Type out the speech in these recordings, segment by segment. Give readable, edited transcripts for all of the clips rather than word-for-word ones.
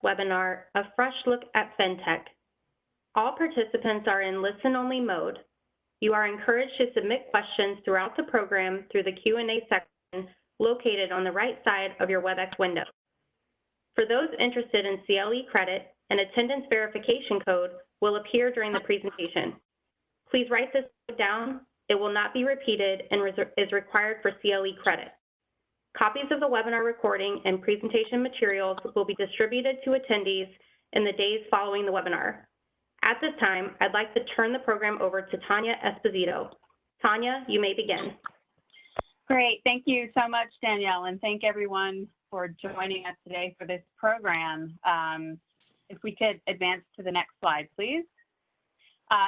webinar, A Fresh Look at FinTech. All participants are in listen-only mode. You are encouraged to submit questions throughout the program through the Q&A section located on the right side of your WebEx window. For those interested in CLE credit, an attendance verification code will appear during the presentation. Please write this down. It will not be repeated and is required for CLE credit. Copies of the webinar recording and presentation materials will be distributed to attendees in the days following the webinar. At this time, I'd like to turn the program over to Tanya Esposito. Tanya, you may begin. Great, thank you so much, Danielle, and thank everyone for joining us today for this program. If we could advance to the next slide, please.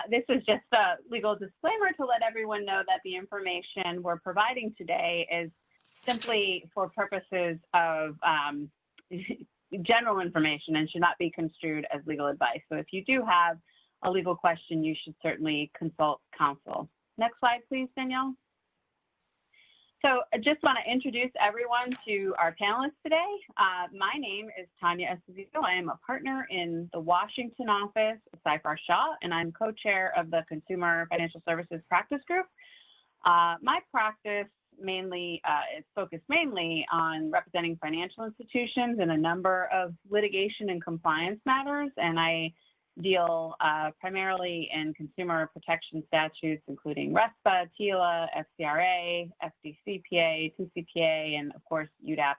This is just a legal disclaimer to let everyone know that the information we're providing today is simply for purposes of general information and should not be construed as legal advice. So if you do have a legal question, you should certainly consult counsel. Next slide, please, Danielle. So I just want to introduce everyone to our panelists today. My name is Tanya Esposito. I am a partner in the Washington office of Seyfarth Shaw, and I'm co-chair of the Consumer Financial Services Practice Group. My practice is focused mainly on representing financial institutions in a number of litigation and compliance matters, and I deal primarily in consumer protection statutes, including RESPA, TILA, FCRA, FDCPA, 2CPA, and of course, UDAP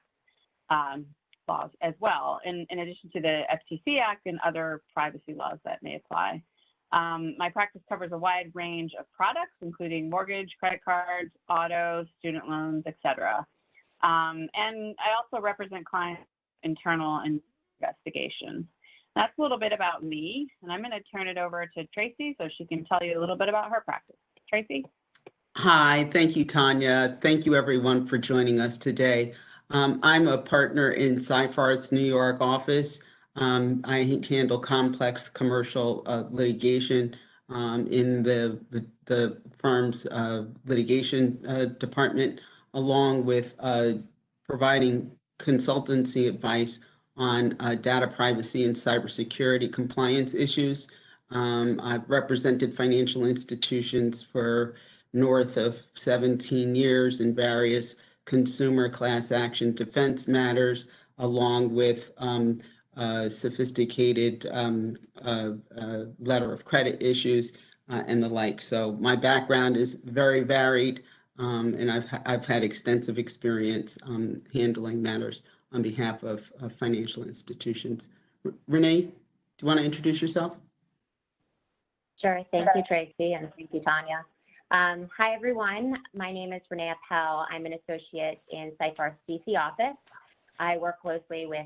laws as well, in addition to the FTC Act and other privacy laws that may apply. My practice covers a wide range of products, including mortgage, credit cards, auto, student loans, etc. And I also represent clients' internal investigation. That's a little bit about me, and I'm going to turn it over to Tracy so she can tell you a little bit about her practice. Tracy? Hi, thank you, Tanya. Thank you, everyone, for joining us today. I'm a partner in Seyfarth's New York office. I handle complex commercial litigation in the firm's litigation department, along with providing consultancy advice on data privacy and cybersecurity compliance issues. I've represented financial institutions for north of 17 years in various consumer class action defense matters, along with sophisticated letter of credit issues and the like. So my background is very varied, and I've had extensive experience handling matters on behalf of financial institutions. Renee, do you want to introduce yourself? Sure. Thank you, Tracy, and thank you, Tanya. Hi, everyone. My name is Renee Appel. I'm an associate in Seyfarth's DC office. I work closely with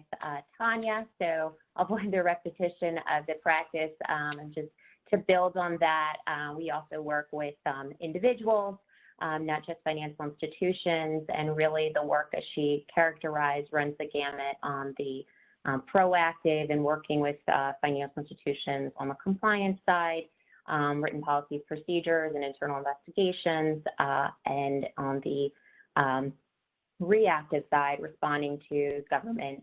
Tanya, so I'll avoid the repetition of the practice. And just to build on that, we also work with individuals, not just financial institutions, and really the work that she characterized runs the gamut on the proactive and working with financial institutions on the compliance side, written policies, procedures, and internal investigations, and on the reactive side, responding to government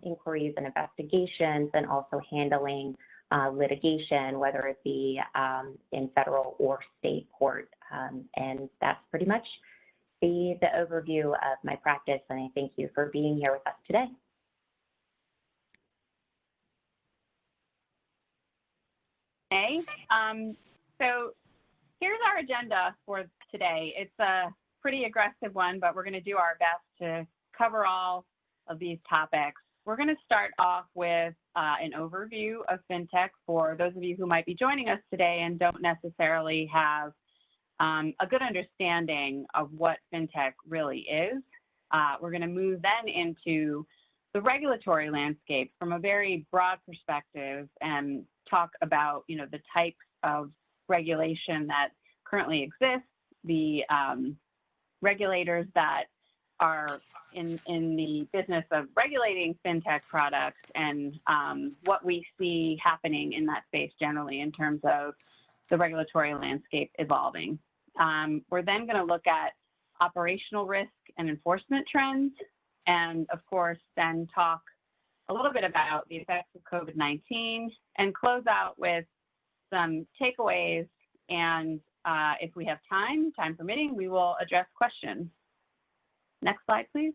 inquiries and investigations, and also handling litigation, whether it be in federal or state court. And that's pretty much the overview of my practice, and I thank you for being here with us today. Okay, so here's our agenda for today. It's a pretty aggressive one, but we're going to do our best to cover all of these topics. We're going to start off with an overview of FinTech for those of you who might be joining us today and don't necessarily have a good understanding of what FinTech really is. We're going to move then into the regulatory landscape from a very broad perspective and talk about, the types of regulation that currently exists, the regulators that are in the business of regulating FinTech products, and what we see happening in that space generally in terms of the regulatory landscape evolving. We're then going to look at operational risk and enforcement trends, and of course then talk a little bit about the effects of COVID-19, and close out with some takeaways. And if we have time permitting, we will address questions. Next slide, please.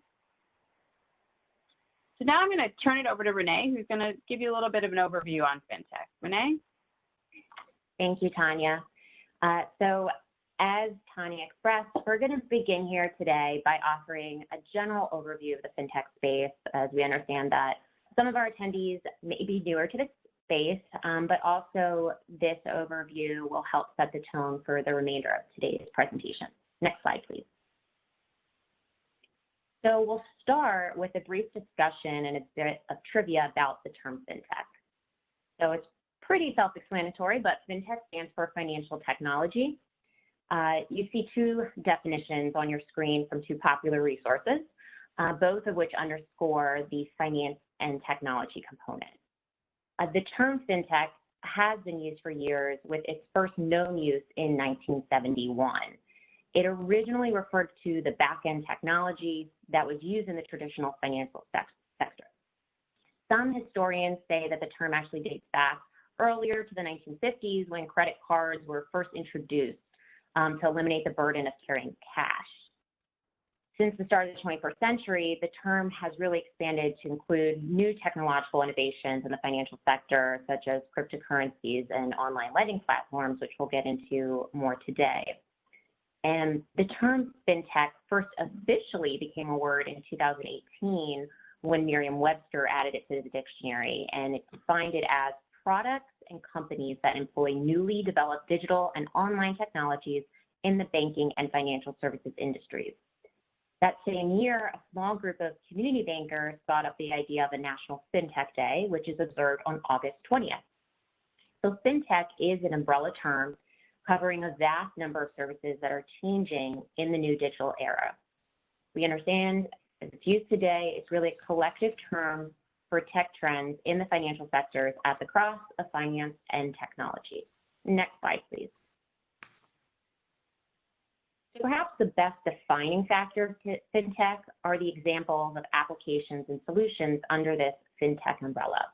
So now I'm going to turn it over to Renee, who's going to give you a little bit of an overview on FinTech. Renee? Thank you, Tanya. So as Tanya expressed, we're going to begin here today by offering a general overview of the FinTech space, as we understand that some of our attendees may be newer to this space, but also this overview will help set the tone for the remainder of today's presentation. Next slide, please. So we'll start with a brief discussion and a bit of trivia about the term FinTech. So it's pretty self-explanatory, but FinTech stands for financial technology. You see two definitions on your screen from two popular resources, both of which underscore the finance and technology component. The term FinTech has been used for years, with its first known use in 1971. It originally referred to the back-end technology that was used in the traditional financial sector. Some historians say that the term actually dates back earlier to the 1950s, when credit cards were first introduced to eliminate the burden of carrying cash. Since the start of the 21st century, the term has really expanded to include new technological innovations in the financial sector, such as cryptocurrencies and online lending platforms, which we'll get into more today. And the term FinTech first officially became a word in 2018 when Merriam-Webster added it to the dictionary, and it defined it as products and companies that employ newly developed digital and online technologies in the banking and financial services industries. That same year, a small group of community bankers thought up the idea of a National FinTech Day, which is observed on August 20th. So FinTech is an umbrella term covering a vast number of services that are changing in the new digital era. We understand, as it's used today, it's really a collective term for tech trends in the financial sectors at the cross of finance and technology. Next slide, please. So perhaps the best defining factor of FinTech are the examples of applications and solutions under this FinTech umbrella.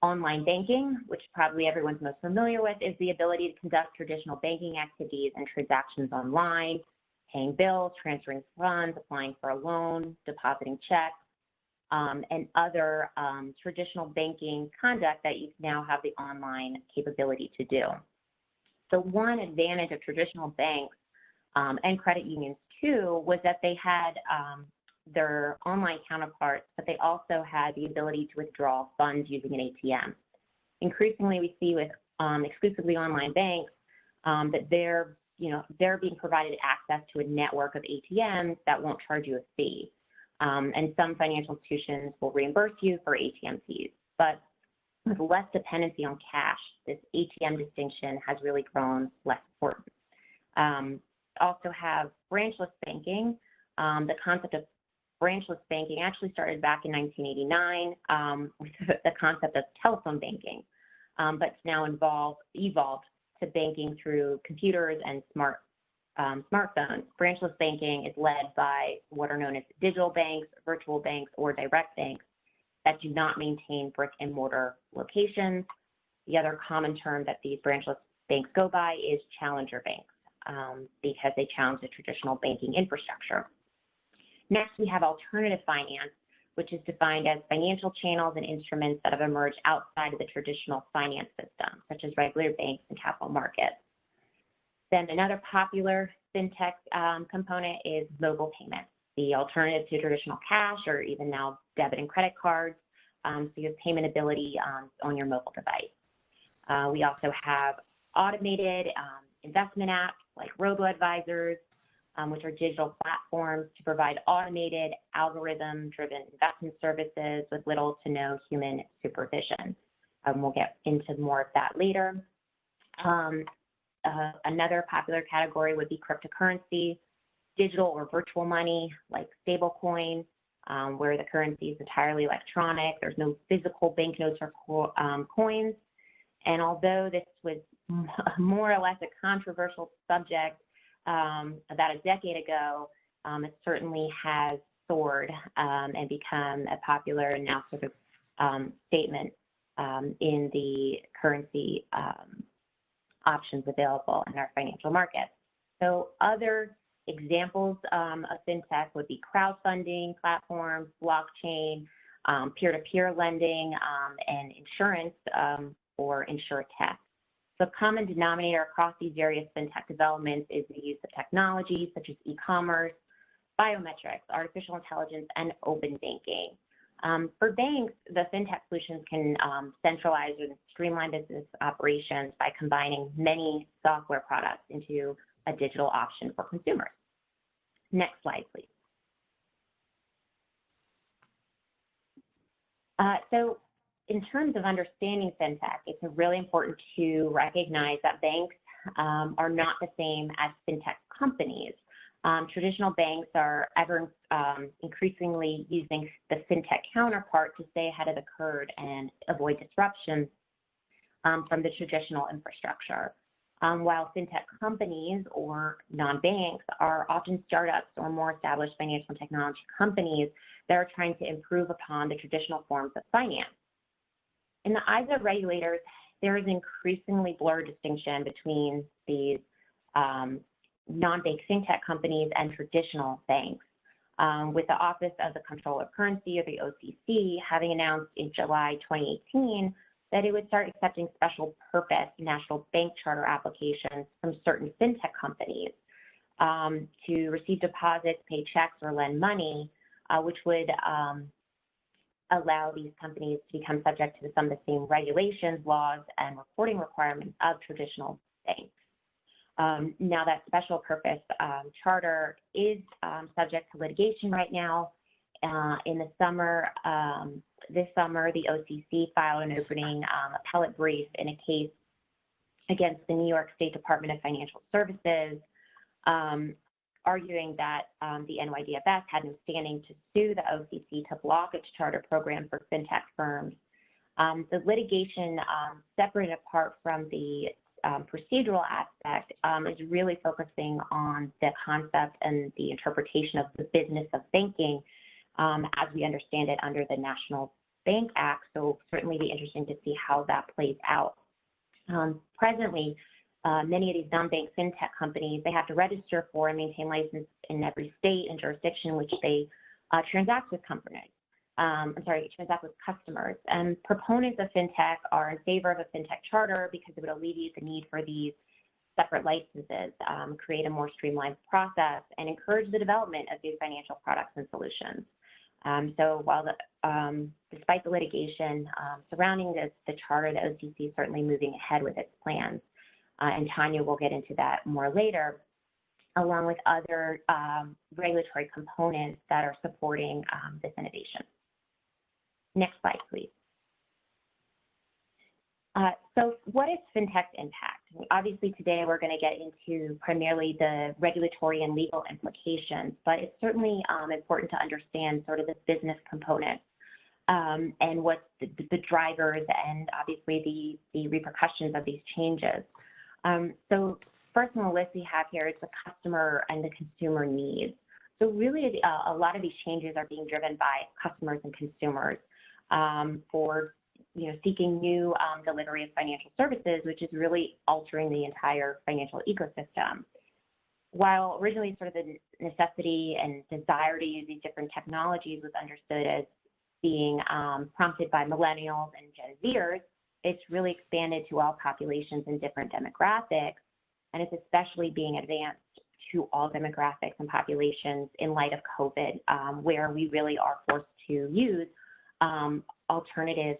Online banking, which probably everyone's most familiar with, is the ability to conduct traditional banking activities and transactions online, paying bills, transferring funds, applying for a loan, depositing checks, and other traditional banking conduct that you now have the online capability to do. So one advantage of traditional banks and credit unions too was that they had their online counterparts, but they also had the ability to withdraw funds using an ATM. Increasingly, we see with exclusively online banks that they're being provided access to a network of ATMs that won't charge you a fee. And some financial institutions will reimburse you for ATM fees. But with less dependency on cash, this ATM distinction has really grown less important. Also have branchless banking. The concept of branchless banking actually started back in 1989 with the concept of telephone banking, but it's now evolved to banking through computers and smartphones. Branchless banking is led by what are known as digital banks, virtual banks, or direct banks that do not maintain brick and mortar locations. The other common term that these branchless banks go by is challenger banks because they challenge the traditional banking infrastructure. Next, we have alternative finance, which is defined as financial channels and instruments that have emerged outside of the traditional finance system, such as regular banks and capital markets. Then another popular FinTech component is mobile payments, the alternative to traditional cash or even now debit and credit cards. So you have payment ability on your mobile device. We also have automated investment apps like Robo advisors, which are digital platforms to provide automated algorithm-driven investment services with little to no human supervision. We'll get into more of that later. Another popular category would be cryptocurrency, digital or virtual money like stablecoin, where the currency is entirely electronic. There's no physical banknotes or coins. And although this was more or less a controversial subject about a decade ago, it certainly has soared and become a popular and now sort of statement in the currency options available in our financial markets. So other examples of FinTech would be crowdfunding platforms, blockchain, peer-to-peer lending, and insurance or InsurTech. The common denominator across these various FinTech developments is the use of technologies such as e-commerce, biometrics, artificial intelligence, and open banking. For banks, the FinTech solutions can centralize and streamline business operations by combining many software products into a digital option for consumers. Next slide, please. So in terms of understanding FinTech, it's really important to recognize that banks are not the same as FinTech companies. Traditional banks are ever increasingly using the FinTech counterpart to stay ahead of the curve and avoid disruption from the traditional infrastructure. While FinTech companies or non-banks are often startups or more established financial technology companies that are trying to improve upon the traditional forms of finance. In the eyes of regulators, there is an increasingly blurred distinction between these non-bank FinTech companies and traditional banks, with the Office of the Comptroller of Currency, or the OCC, having announced in July 2018 that it would start accepting special purpose national bank charter applications from certain FinTech companies to receive deposits, pay checks, or lend money, which would allow these companies to become subject to some of the same regulations, laws, and reporting requirements of traditional banks. Now that special purpose charter is subject to litigation right now. In the summer, this summer, the OCC filed an opening appellate brief in a case against the New York State Department of Financial Services, arguing that the NYDFS had no standing to sue the OCC to block its charter program for FinTech firms. The litigation, separate and apart from the procedural aspect, is really focusing on the concept and the interpretation of the business of banking as we understand it under the National Bank Act. So certainly be interesting to see how that plays out. Presently, many of these non-bank FinTech companies, they have to register for and maintain license in every state and jurisdiction in which they transact with companies. Transact with customers. And proponents of FinTech are in favor of a FinTech charter because it would alleviate the need for these separate licenses, create a more streamlined process, and encourage the development of new financial products and solutions. So while despite the litigation surrounding the charter, the OCC is certainly moving ahead with its plans. And Tanya will get into that more later, along with other regulatory components that are supporting this innovation. Next slide, please. So what is FinTech's impact? Obviously, today we're going to get into primarily the regulatory and legal implications, but it's certainly important to understand sort of the business components and what the drivers and obviously the repercussions of these changes. So first on the list we have here is the customer and the consumer needs. So really a lot of these changes are being driven by customers and consumers for seeking new delivery of financial services, which is really altering the entire financial ecosystem. While originally sort of the necessity and desire to use these different technologies was understood as being prompted by millennials and Gen Zers, it's really expanded to all populations and different demographics, and it's especially being advanced to all demographics and populations in light of COVID, where we really are forced to use alternative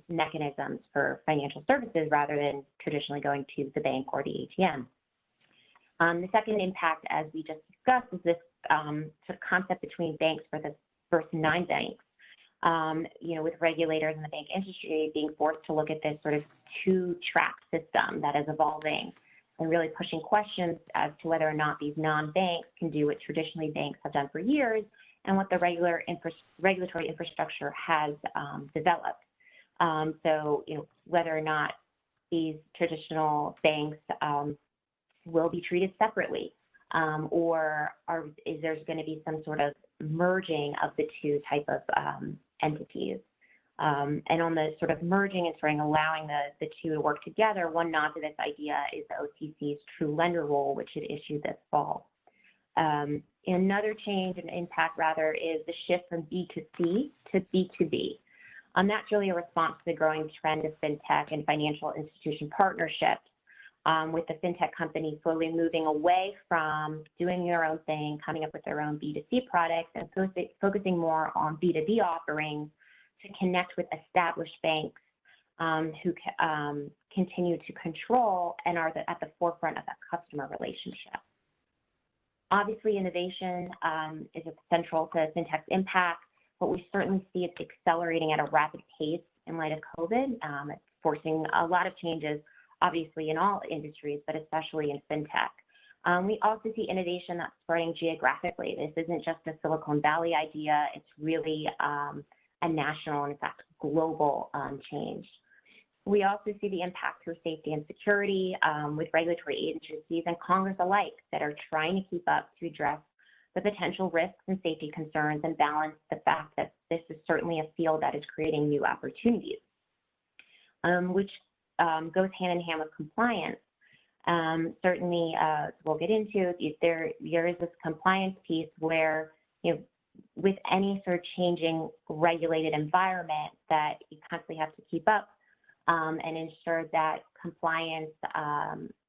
mechanisms for financial services rather than traditionally going to the bank or the ATM. The second impact, as we just discussed, is this sort of concept between banks versus non-banks. With regulators in the bank industry being forced to look at this sort of two-track system that is evolving and really pushing questions as to whether or not these non-banks can do what traditionally banks have done for years and what the regulatory infrastructure has developed. So, whether or not these traditional banks will be treated separately, or is there going to be some sort of merging of the two type of entities. And on the sort of merging and sort of allowing the two to work together, one nod to this idea is the OCC's True Lender Rule, which it issued this fall. Another change and impact, rather, is the shift from B2C to B2B. That's really a response to the growing trend of FinTech and financial institution partnerships, with the FinTech companies slowly moving away from doing their own thing, coming up with their own B2C products, and focusing more on B2B offerings to connect with established banks who continue to control and are at the forefront of that customer relationship. Obviously, innovation is central to FinTech's impact, but we certainly see it accelerating at a rapid pace in light of COVID. It's forcing a lot of changes, obviously, in all industries, but especially in FinTech. We also see innovation that's spreading geographically. This isn't just a Silicon Valley idea. It's really a national and, in fact, global change. We also see the impact through safety and security with regulatory agencies and Congress alike that are trying to keep up to address the potential risks and safety concerns and balance the fact that this is certainly a field that is creating new opportunities, which goes hand in hand with compliance. Certainly, we'll get into, there is this compliance piece where, with any sort of changing regulated environment that you constantly have to keep up and ensure that compliance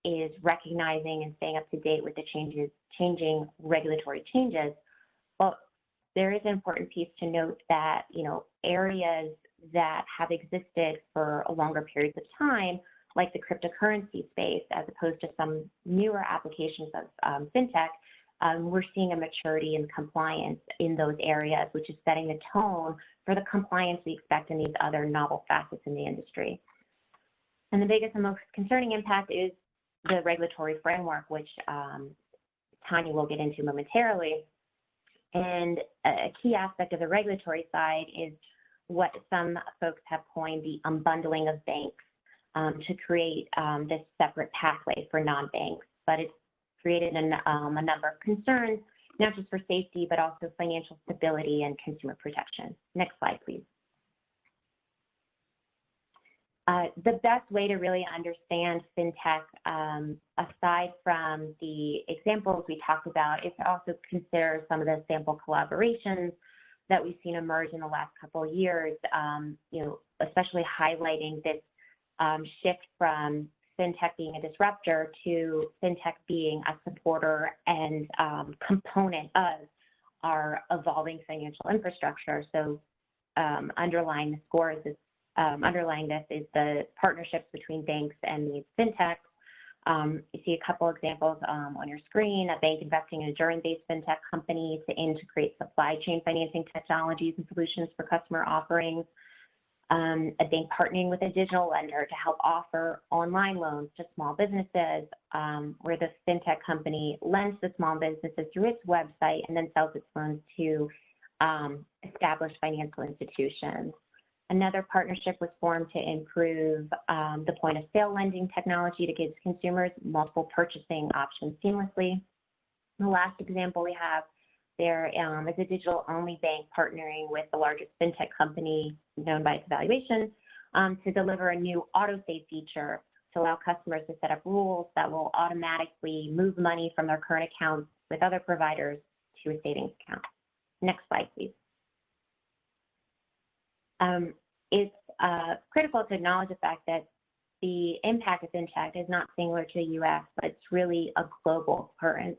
is recognizing and staying up to date with the changing regulatory changes. But there is an important piece to note that, areas that have existed for a longer periods of time, like the cryptocurrency space, as opposed to some newer applications of FinTech, we're seeing a maturity in compliance in those areas, which is setting the tone for the compliance we expect in these other novel facets in the industry. And the biggest and most concerning impact is the regulatory framework, which Tanya will get into momentarily. And a key aspect of the regulatory side is what some folks have coined the unbundling of banks to create this separate pathway for non-banks. But it's created a number of concerns, not just for safety, but also financial stability and consumer protection. Next slide, please. The best way to really understand FinTech, aside from the examples we talked about, is to also consider some of the sample collaborations that we've seen emerge in the last couple of years, especially highlighting this shift from FinTech being a disruptor to FinTech being a supporter and component of our evolving financial infrastructure. So underlying this is the partnerships between banks and these FinTechs. You see a couple examples on your screen: a bank investing in a German-based FinTech company to integrate supply chain financing technologies and solutions for customer offerings. A bank partnering with a digital lender to help offer online loans to small businesses, where the FinTech company lends to small businesses through its website and then sells its loans to established financial institutions. Another partnership was formed to improve the point-of-sale lending technology to give consumers multiple purchasing options seamlessly. The last example we have there is a digital-only bank partnering with the largest FinTech company known by its valuation to deliver a new auto-save feature to allow customers to set up rules that will automatically move money from their current accounts with other providers to a savings account. Next slide, please. It's critical to acknowledge the fact that the impact of FinTech is not singular to the U.S., but it's really a global occurrence.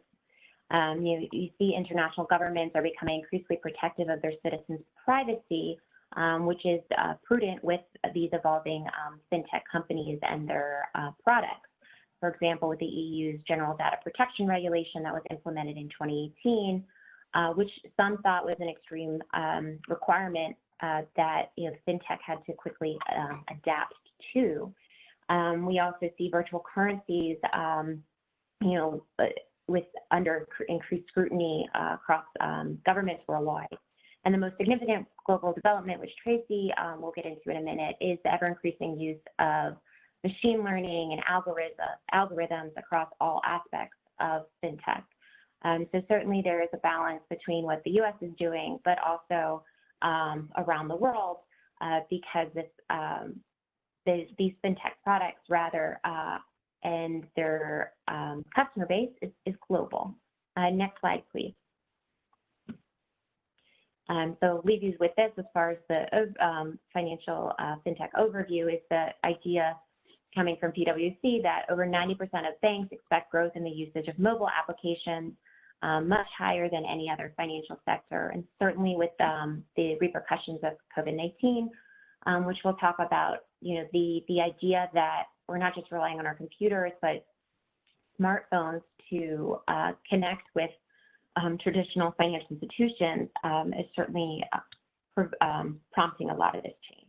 You see international governments are becoming increasingly protective of their citizens' privacy, which is prudent with these evolving FinTech companies and their products. For example, with the EU's General Data Protection Regulation that was implemented in 2018, which some thought was an extreme requirement that FinTech had to quickly adapt to. We also see virtual currencies, with under increased scrutiny across governments worldwide. And the most significant global development, which Tracy will get into in a minute, is the ever-increasing use of machine learning and algorithms across all aspects of FinTech. So certainly there is a balance between what the U.S. is doing, but also around the world, because these FinTech products and their customer base is global. Next slide, please. So leave you with this as far as the financial FinTech overview is the idea coming from PwC that over 90% of banks expect growth in the usage of mobile applications, much higher than any other financial sector. And certainly with the repercussions of COVID-19, which we'll talk about, the idea that we're not just relying on our computers, but smartphones to connect with traditional financial institutions is certainly prompting a lot of this change.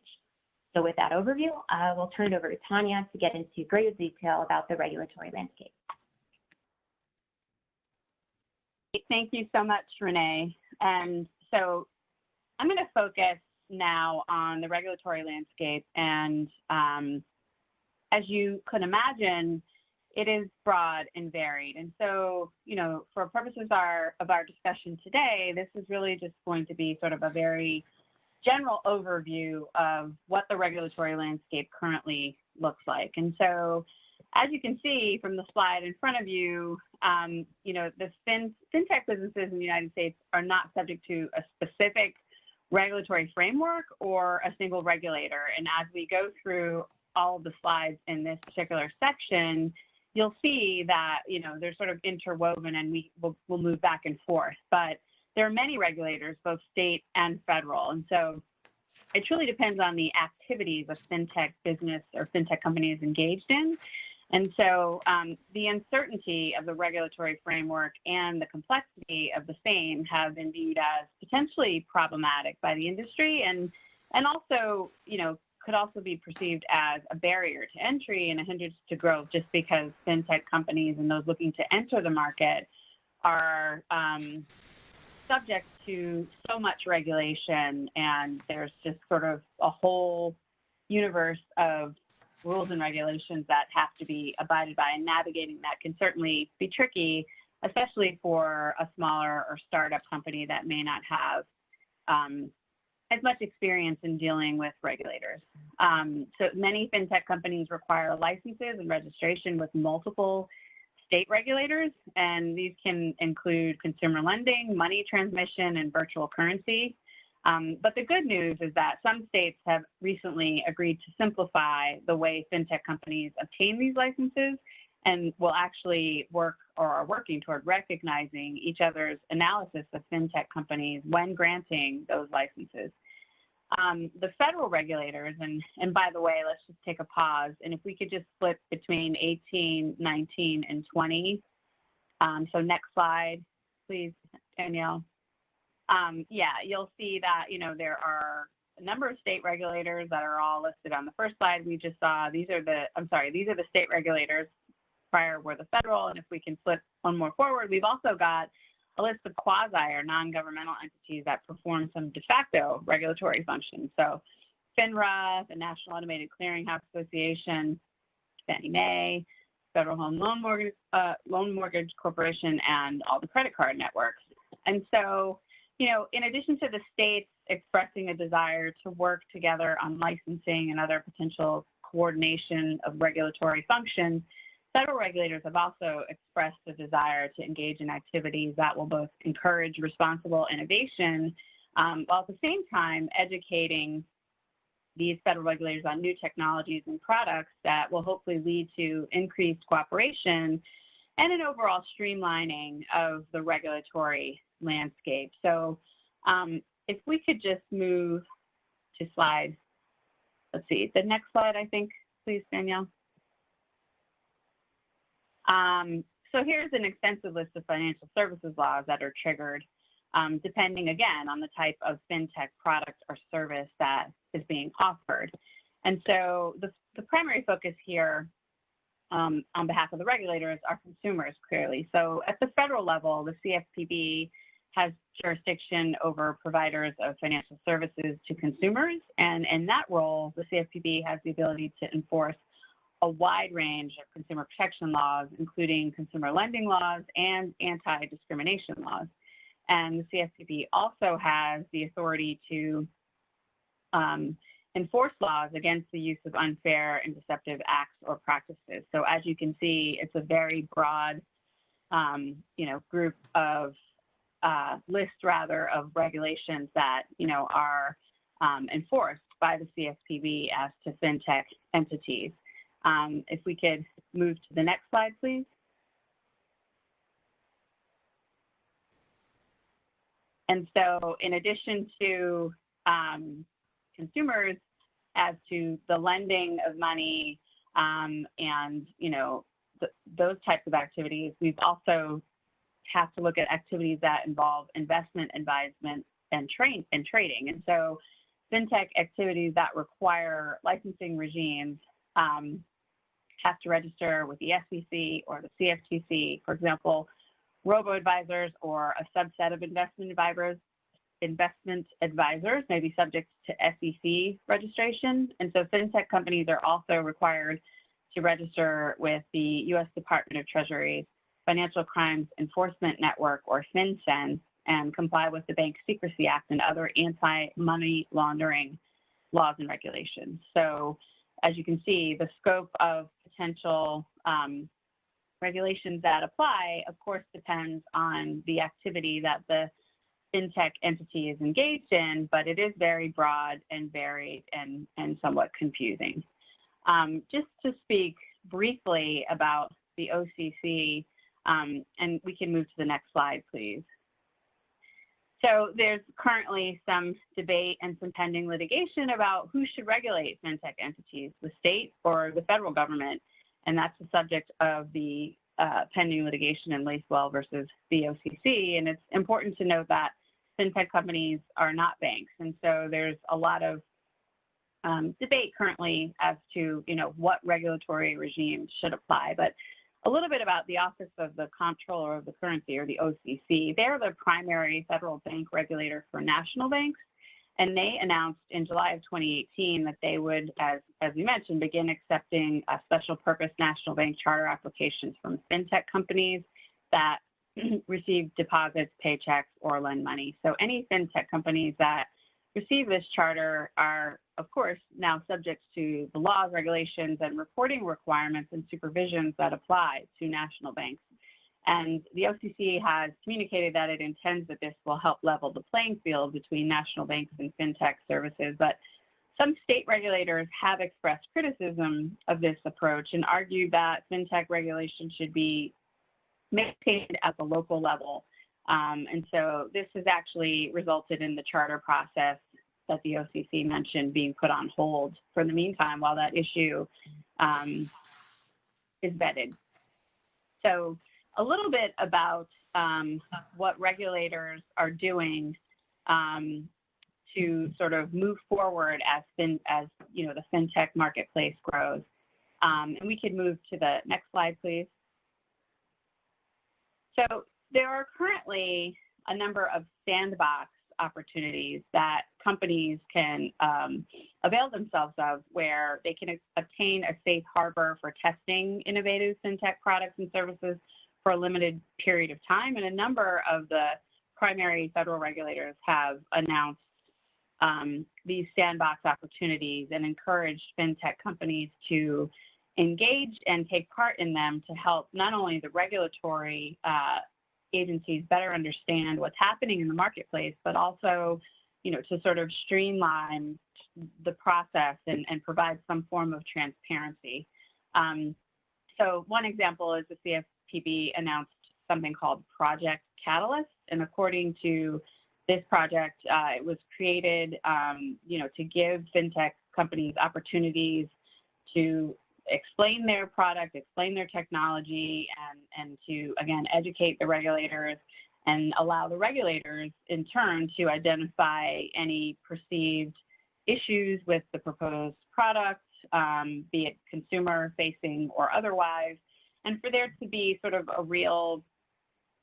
So with that overview, we'll turn it over to Tanya to get into greater detail about the regulatory landscape. Thank you so much, Renee. And so I'm going to focus now on the regulatory landscape. And as you could imagine, it is broad and varied. And so, for purposes of our discussion today, this is really just going to be sort of a very general overview of what the regulatory landscape currently looks like. And so, as you can see from the slide in front of you, the FinTech businesses in the United States are not subject to a specific regulatory framework or a single regulator. And as we go through all of the slides in this particular section, you'll see that, they're sort of interwoven and we'll move back and forth. But there are many regulators, both state and federal. And so it truly depends on the activities a FinTech business or FinTech company is engaged in. And so the uncertainty of the regulatory framework and the complexity of the same have been viewed as potentially problematic by the industry and also, could also be perceived as a barrier to entry and a hindrance to growth just because FinTech companies and those looking to enter the market are subject to so much regulation, and there's just sort of a whole universe of rules and regulations that have to be abided by, and navigating that can certainly be tricky, especially for a smaller or startup company that may not have as much experience in dealing with regulators. So many FinTech companies require licenses and registration with multiple state regulators, and these can include consumer lending, money transmission, and virtual currency. But the good news is that some states have recently agreed to simplify the way FinTech companies obtain these licenses and will actually work or are working toward recognizing each other's analysis of FinTech companies when granting those licenses. The federal regulators, and by the way, let's just take a pause, and if we could just flip between 18, 19, and 20. So next slide, please, Danielle. Yeah, you'll see that, there are a number of state regulators that are all listed on the first slide we just saw. These are the state regulators. Prior were the federal, and if we can flip one more forward, we've also got a list of quasi or non-governmental entities that perform some de facto regulatory functions. So FINRA, the National Automated Clearinghouse Association, Fannie Mae, Federal Home Loan Mortgage Corporation, and all the credit card networks. And so, in addition to the states expressing a desire to work together on licensing and other potential coordination of regulatory functions, federal regulators have also expressed a desire to engage in activities that will both encourage responsible innovation, while at the same time educating these federal regulators on new technologies and products that will hopefully lead to increased cooperation and an overall streamlining of the regulatory landscape. So if we could just move to slide, let's see, the next slide, I think, please, Danielle. So here's an extensive list of financial services laws that are triggered, depending, again, on the type of FinTech product or service that is being offered. And so the primary focus here on behalf of the regulators are consumers, clearly. So at the federal level, the CFPB has jurisdiction over providers of financial services to consumers. And in that role, the CFPB has the ability to enforce a wide range of consumer protection laws, including consumer lending laws and anti-discrimination laws. And the CFPB also has the authority to enforce laws against the use of unfair and deceptive acts or practices. So as you can see, it's a very broad, group of list rather of regulations that are enforced by the CFPB as to FinTech entities. If we could move to the next slide, please. And so in addition to consumers as to the lending of money and, those types of activities, we've also have to look at activities that involve investment advisement and trading. And so FinTech activities that require licensing regimes have to register with the SEC or the CFTC. For example, Robo advisors or a subset of investment advisors may be subject to SEC registration. And so FinTech companies are also required to register with the U.S. Department of Treasury's Financial Crimes Enforcement Network, or FinCEN, and comply with the Bank Secrecy Act and other anti-money laundering laws and regulations. So as you can see, the scope of potential regulations that apply, of course, depends on the activity that the FinTech entity is engaged in, but it is very broad and varied and somewhat confusing. Just to speak briefly about the OCC, and we can move to the next slide, please. So there's currently some debate and some pending litigation about who should regulate FinTech entities, the state or the federal government, and that's the subject of the pending litigation in Lacewell versus the OCC. And it's important to note that FinTech companies are not banks, and so there's a lot of debate currently as to what regulatory regime should apply. But a little bit about the Office of the Comptroller of the Currency, or the OCC. They're the primary federal bank regulator for national banks, and they announced in July of 2018 that they would, as we mentioned, begin accepting special purpose national bank charter applications from FinTech companies that receive deposits, paychecks, or lend money. So any FinTech companies that receive this charter are, of course, now subject to the laws, regulations, and reporting requirements and supervisions that apply to national banks. And the OCC has communicated that it intends that this will help level the playing field between national banks and FinTech services. But some state regulators have expressed criticism of this approach and argued that FinTech regulation should be maintained at the local level. And so this has actually resulted in the charter process that the OCC mentioned being put on hold for the meantime while that issue is vetted. So a little bit about what regulators are doing to sort of move forward as the FinTech marketplace grows. And we could move to the next slide, please. So there are currently a number of sandbox opportunities that companies can avail themselves of, where they can obtain a safe harbor for testing innovative FinTech products and services for a limited period of time. And a number of the primary federal regulators have announced these sandbox opportunities and encouraged FinTech companies to engage and take part in them to help not only the regulatory agencies better understand what's happening in the marketplace, but also, to sort of streamline the process and provide some form of transparency. So one example is the CFPB announced something called Project Catalyst, and according to this project, it was created, to give FinTech companies opportunities to explain their product, explain their technology, and to, again, educate the regulators and allow the regulators in turn to identify any perceived issues with the proposed product, be it consumer facing or otherwise, and for there to be sort of a real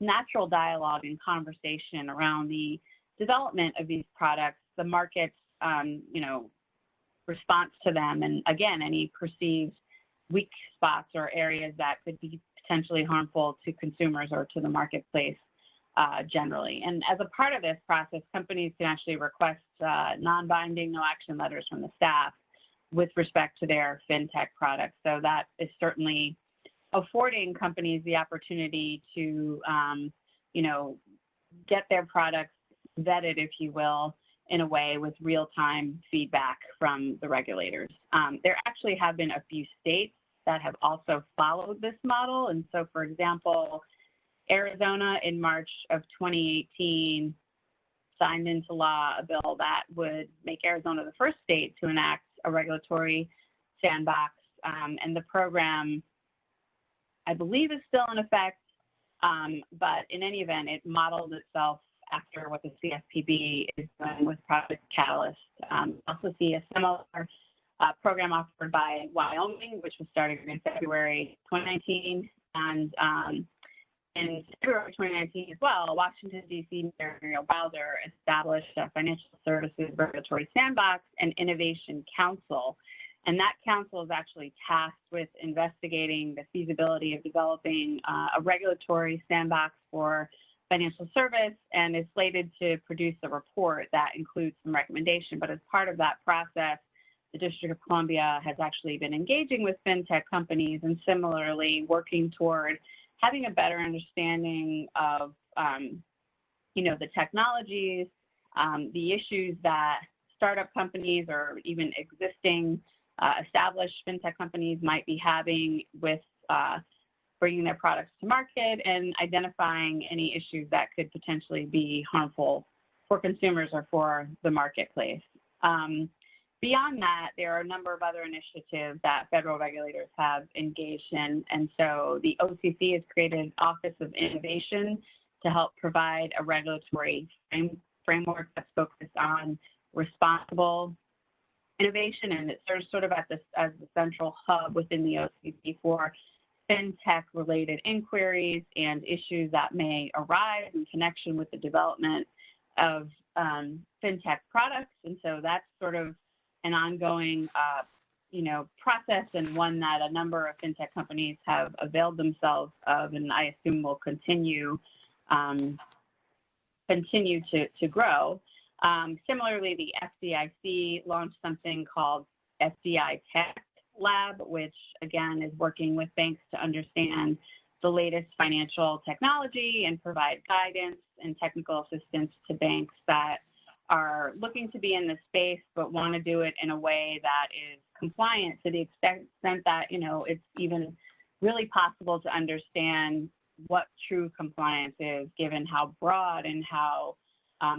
natural dialogue and conversation around the development of these products, the market's, response to them, and again, any perceived weak spots or areas that could be potentially harmful to consumers or to the marketplace generally. And as a part of this process, companies can actually request non-binding no action letters from the staff with respect to their FinTech products. So that is certainly affording companies the opportunity to, you know, get their products vetted, if you will, in a way with real-time feedback from the regulators. There actually have been a few states that have also followed this model. And so, for example, Arizona in March of 2018 signed into law a bill that would make Arizona the first state to enact a regulatory sandbox. And the program, I believe, is still in effect. But in any event, it modeled itself after what the CFPB is doing with Project Catalyst. Also see a similar program offered by Wyoming, which was started in February 2019. And in February 2019 as well, Washington, D.C. Mayor Muriel Bowser established a Financial Services Regulatory Sandbox and Innovation Council. And that council is actually tasked with investigating the feasibility of developing a regulatory sandbox for financial service, and is slated to produce a report that includes some recommendation. But as part of that process, the District of Columbia has actually been engaging with FinTech companies and similarly working toward having a better understanding of, you know, the technologies, the issues that startup companies or even existing established FinTech companies might be having with bringing their products to market and identifying any issues that could potentially be harmful for consumers or for the marketplace. Beyond that, there are a number of other initiatives that federal regulators have engaged in. And so the OCC has created an Office of Innovation to help provide a regulatory framework that's focused on responsible innovation, and it serves sort of as the central hub within the OCC for FinTech-related inquiries and issues that may arise in connection with the development of FinTech products. And so that's sort of an ongoing, you know, process, and one that a number of FinTech companies have availed themselves of, and I assume will continue to grow. Similarly, the FDIC launched something called FDI Tech Lab, which again is working with banks to understand the latest financial technology and provide guidance and technical assistance to banks that are looking to be in this space but want to do it in a way that is compliant to the extent that, you know, it's even really possible to understand what true compliance is, given how broad and how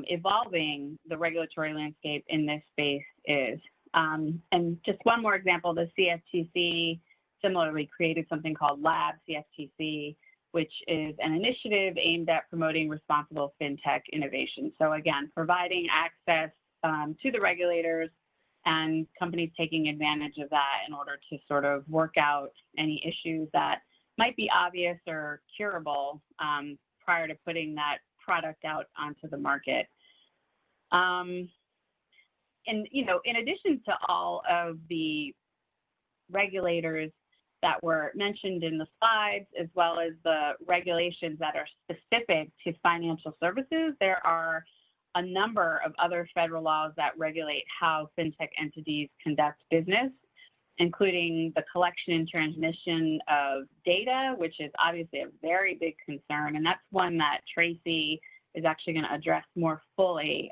evolving the regulatory landscape in this space is. And just one more example, the CFTC similarly created something called Lab CFTC, which is an initiative aimed at promoting responsible FinTech innovation. So again, providing access to the regulators and companies taking advantage of that in order to sort of work out any issues that might be obvious or curable prior to putting that product out onto the market. And, you know, in addition to all of the regulators that were mentioned in the slides, as well as the regulations that are specific to financial services, there are a number of other federal laws that regulate how FinTech entities conduct business, including the collection and transmission of data, which is obviously a very big concern. And that's one that Tracy is actually going to address more fully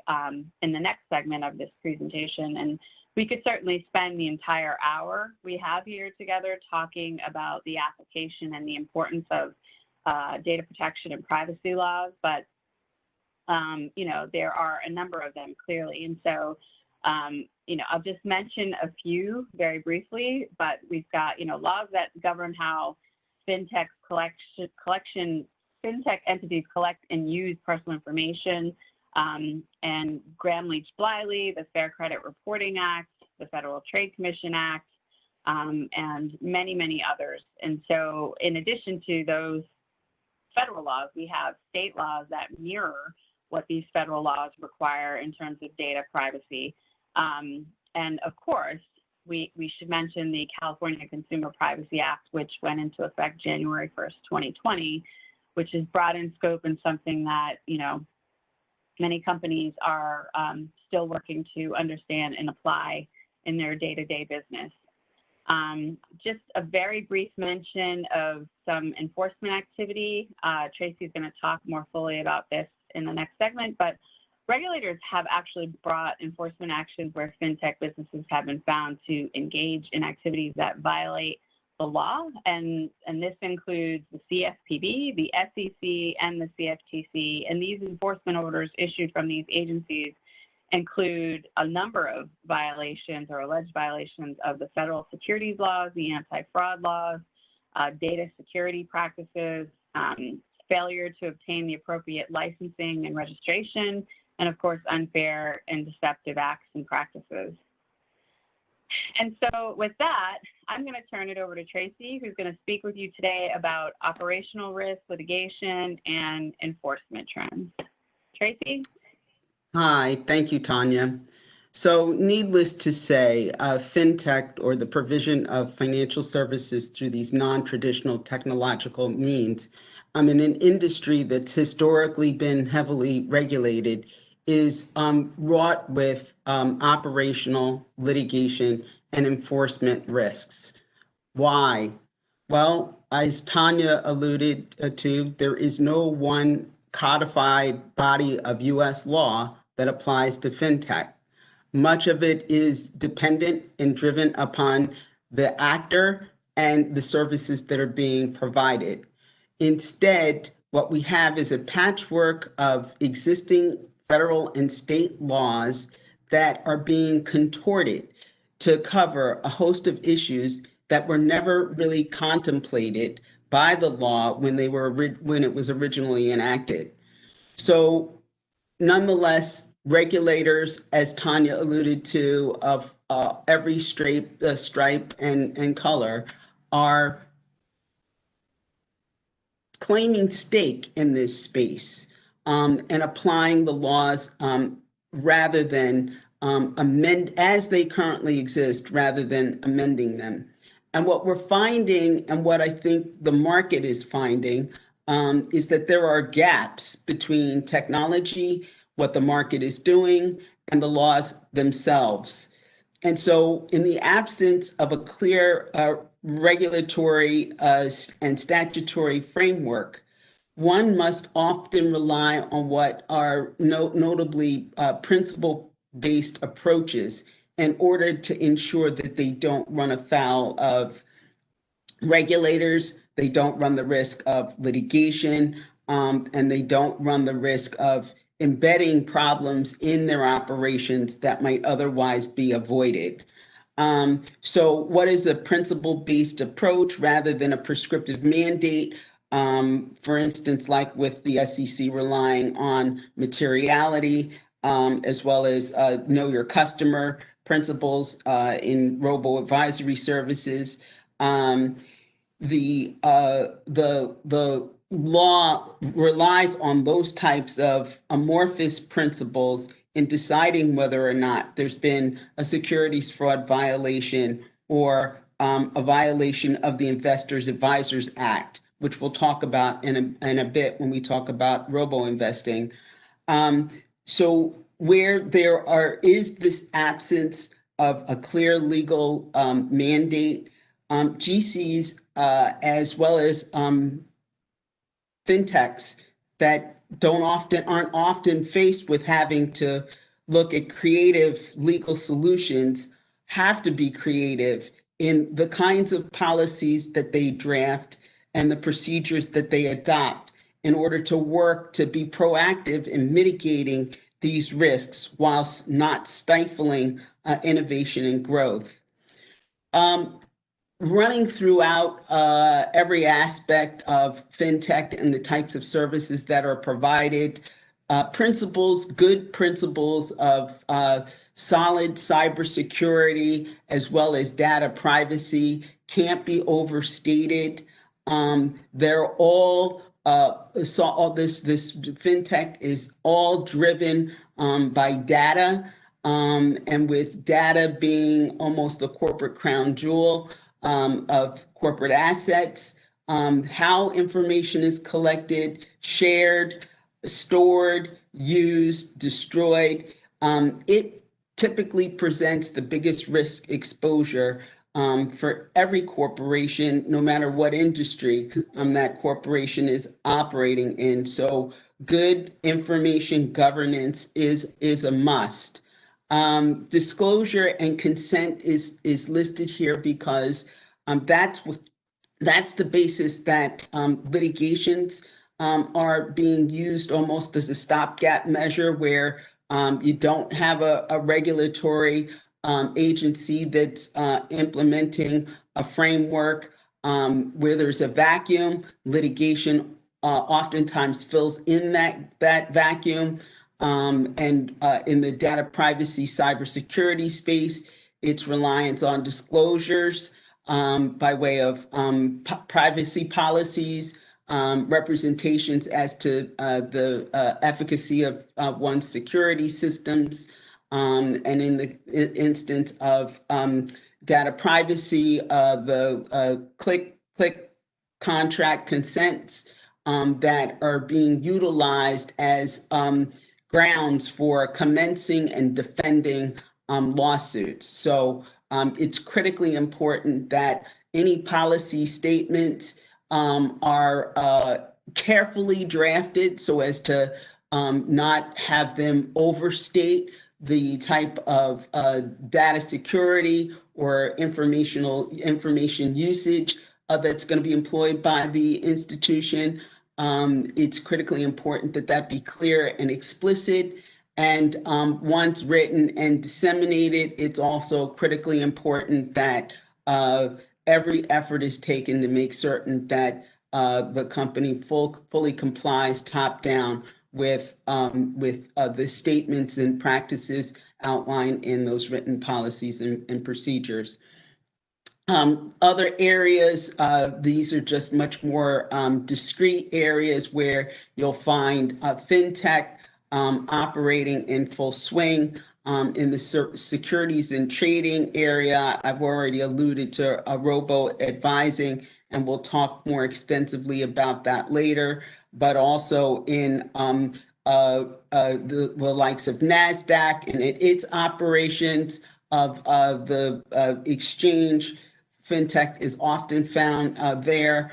in the next segment of this presentation. And we could certainly spend the entire hour we have here together talking about the application and the importance of data protection and privacy laws, but you know, there are a number of them clearly. And so, you know, I'll just mention a few very briefly, but we've got, you know, laws that govern how FinTech FinTech entities collect and use personal information, and Gramm-Leach-Bliley, the Fair Credit Reporting Act, the Federal Trade Commission Act, and many, many others. And so in addition to those federal laws, we have state laws that mirror what these federal laws require in terms of data privacy. And of course, we should mention the California Consumer Privacy Act, which went into effect January 1st, 2020, which is broad in scope and something that, many companies are still working to understand and apply in their day-to-day business. Just a very brief mention of some enforcement activity. Tracy is going to talk more fully about this in the next segment, but regulators have actually brought enforcement actions where fintech businesses have been found to engage in activities that violate the law, and this includes the CFPB, the SEC, and the CFTC, and these enforcement orders issued from these agencies include a number of violations or alleged violations of the federal securities laws, the anti-fraud laws, data security practices, failure to obtain the appropriate licensing and registration, and of course, unfair and deceptive acts and practices. And so with that, I'm going to turn it over to Tracy, who's going to speak with you today about operational risk, litigation, and enforcement trends. Tracy? Hi, thank you, Tanya. So needless to say, FinTech, or the provision of financial services through these non-traditional technological means, in an industry that's historically been heavily regulated, is wrought with operational, litigation, and enforcement risks. Why? Well, as Tanya alluded to, there is no one codified body of U.S. law that applies to FinTech. Much of it is dependent and driven upon the actor and the services that are being provided. Instead, what we have is a patchwork of existing federal and state laws that are being contorted to cover a host of issues that were never really contemplated by the law when it was originally enacted. So nonetheless, regulators, as Tanya alluded to, of every stripe and color, are claiming stake in this space and applying the laws rather than amend as they currently exist, rather than amending them. And what we're finding, and what I think the market is finding, is that there are gaps between technology, what the market is doing, and the laws themselves. And so in the absence of a clear regulatory and statutory framework, one must often rely on what are notably principle-based approaches in order to ensure that they don't run afoul of regulators, they don't run the risk of litigation, and they don't run the risk of embedding problems in their operations that might otherwise be avoided. So what is a principle-based approach rather than a prescriptive mandate? For instance, like with the SEC relying on materiality, as well as know your customer principles in Robo advisory services. The law relies on those types of amorphous principles in deciding whether or not there's been a securities fraud violation or a violation of the Investors Advisors Act, which we'll talk about in a bit when we talk about robo investing. So where there is this absence of a clear legal mandate, GCs as well as fintechs that aren't often faced with having to look at creative legal solutions have to be creative in the kinds of policies that they draft and the procedures that they adopt in order to work to be proactive in mitigating these risks whilst not stifling innovation and growth. Running throughout every aspect of FinTech and the types of services that are provided, good principles of solid cybersecurity as well as data privacy can't be overstated. They're all this FinTech is all driven by data. and with data being almost the corporate crown jewel of corporate assets, how information is collected, shared, stored, used, destroyed, it typically presents the biggest risk exposure for every corporation, no matter what industry that corporation is operating in. So good information governance is a must. Disclosure and consent is listed here because that's the basis that litigations are being used almost as a stopgap measure where you don't have a regulatory agency that's implementing a framework where there's a vacuum. Litigation oftentimes fills in that vacuum. And in the data privacy cybersecurity space, its reliance on disclosures by way of privacy policies, representations as to the efficacy of one's security systems, and in the instance of data privacy, the click contract consents that are being utilized as grounds for commencing and defending lawsuits. So it's critically important that any policy statements are carefully drafted so as to not have them overstate the type of data security or information usage that's going to be employed by the institution. It's critically important that that be clear and explicit. And once written and disseminated, it's also critically important that every effort is taken to make certain that the company fully complies top down with the statements and practices outlined in those written policies and procedures. Other areas, these are just much more discrete areas where you'll find FinTech operating in full swing. In the securities and trading area, I've already alluded to Robo advising, and we'll talk more extensively about that later, but also in the likes of NASDAQ and its operations of the exchange. FinTech is often found there.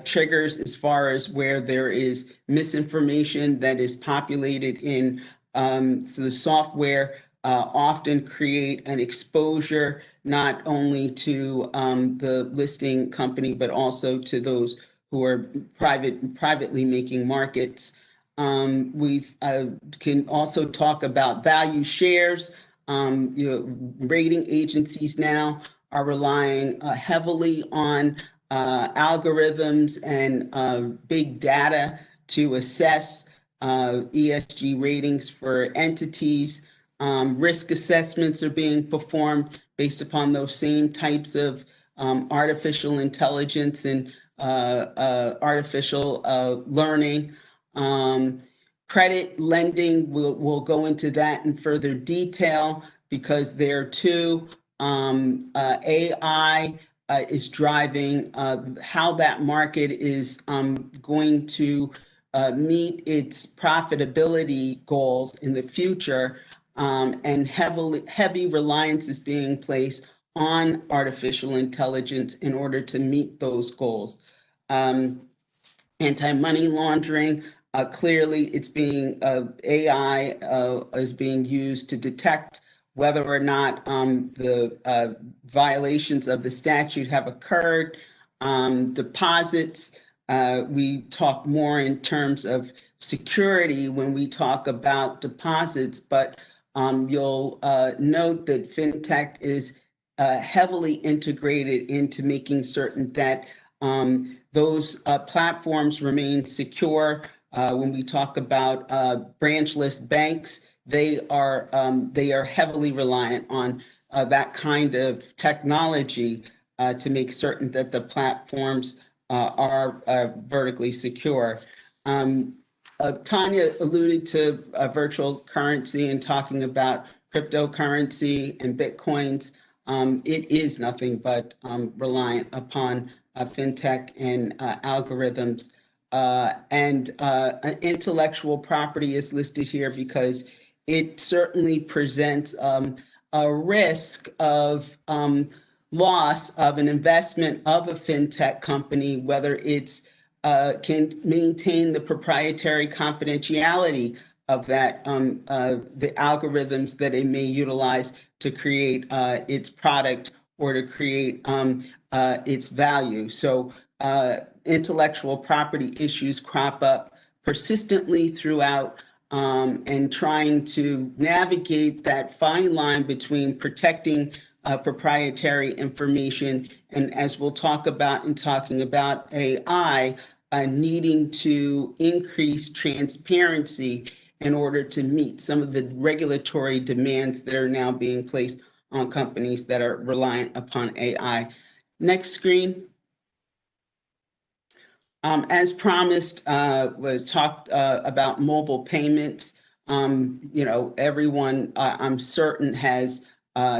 Triggers as far as where there is misinformation that is populated in so the software often create an exposure not only to the listing company, but also to those who are privately making markets. We can also talk about value shares. Rating agencies now are relying heavily on algorithms and big data to assess ESG ratings for entities. Risk assessments are being performed based upon those same types of artificial intelligence and artificial learning. Credit lending, we'll go into that in further detail because there too, AI is driving how that market is going to meet its profitability goals in the future, and heavy reliance is being placed on artificial intelligence in order to meet those goals. Anti-money laundering, clearly it's being, AI is being used to detect whether or not the violations of the statute have occurred. Deposits, we talk more in terms of security when we talk about deposits, but you'll note that FinTech is heavily integrated into making certain that those platforms remain secure. When we talk about branchless banks, they are heavily reliant on that kind of technology to make certain that the platforms are vertically secure. Tanya alluded to virtual currency and talking about cryptocurrency and Bitcoins, it is nothing but reliant upon FinTech and algorithms. And intellectual property is listed here because it certainly presents a risk of loss of an investment of a FinTech company, whether it's can maintain the proprietary confidentiality of that, the algorithms that it may utilize to create its product or to create its value. So intellectual property issues crop up persistently throughout, and trying to navigate that fine line between protecting proprietary information, and as we'll talk about in talking about AI, needing to increase transparency in order to meet some of the regulatory demands that are now being placed on companies that are reliant upon AI. Next screen. As promised, was talked about mobile payments. You know, everyone, I'm certain, has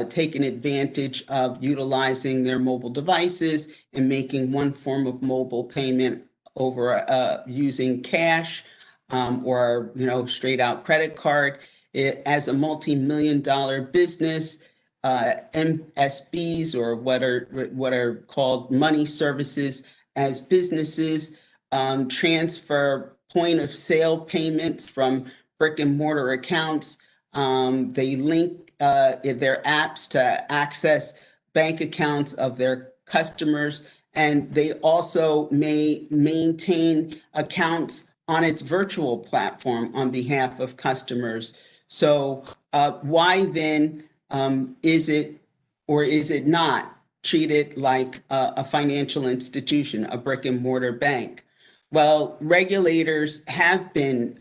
taken advantage of utilizing their mobile devices and making one form of mobile payment over using cash or, you know, straight out credit card. As a multi-million-dollar business, MSBs, or what are called money services as businesses, transfer point of sale payments from brick and mortar accounts. They link their apps to access bank accounts of their customers, and they also may maintain accounts on its virtual platform on behalf of customers. So why then is it, or is it not, treated like a financial institution, a brick and mortar bank? Well, regulators have been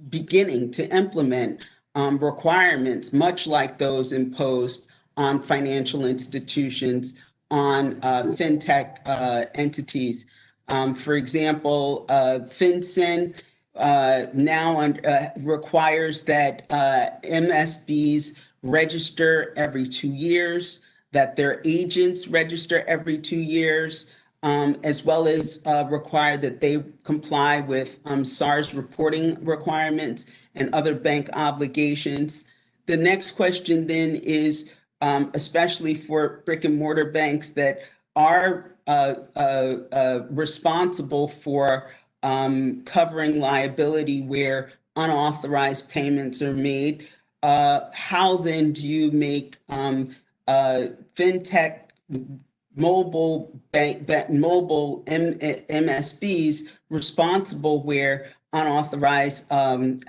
beginning to implement requirements much like those imposed on financial institutions, on FinTech entities. For example, FinCEN now requires that MSBs register every 2 years, that their agents register every 2 years, as well as require that they comply with SARS reporting requirements and other bank obligations. The next question then is, especially for brick and mortar banks that are responsible for covering liability where unauthorized payments are made, how then do you make FinTech mobile MSBs responsible where unauthorized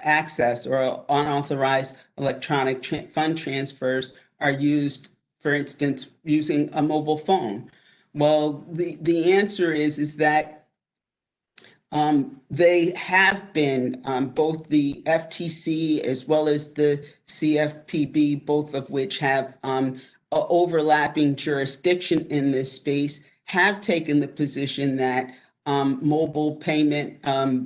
access or unauthorized electronic fund transfers are used, for instance, using a mobile phone? Well, the answer is that they have been, both the FTC as well as the CFPB, both of which have overlapping jurisdiction in this space, have taken the position that mobile payment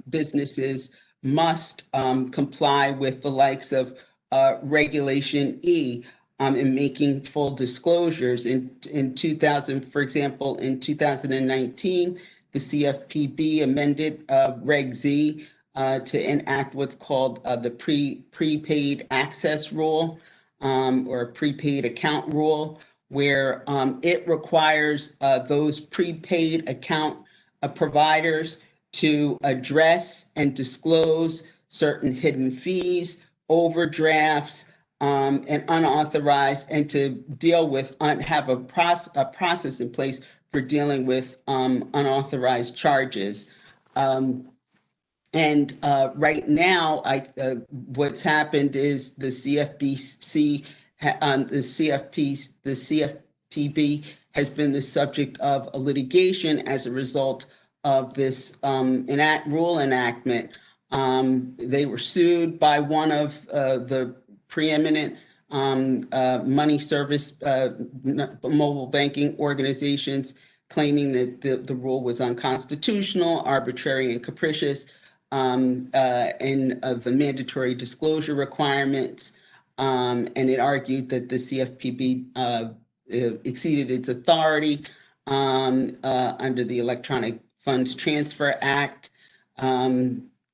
businesses must comply with the likes of Regulation E in making full disclosures. In 2000, for example, in 2019, the CFPB amended Reg Z to enact what's called the prepaid access rule, or prepaid account rule, where it requires those prepaid account providers to address and disclose certain hidden fees, overdrafts, and unauthorized, and to deal with, have a process in place for dealing with unauthorized charges. And right now, what's happened is the CFPB has been the subject of a litigation as a result of this rule enactment. They were sued by one of the preeminent money service mobile banking organizations, claiming that the rule was unconstitutional, arbitrary, and capricious in the mandatory disclosure requirements. and it argued that the CFPB exceeded its authority under the Electronic Funds Transfer Act.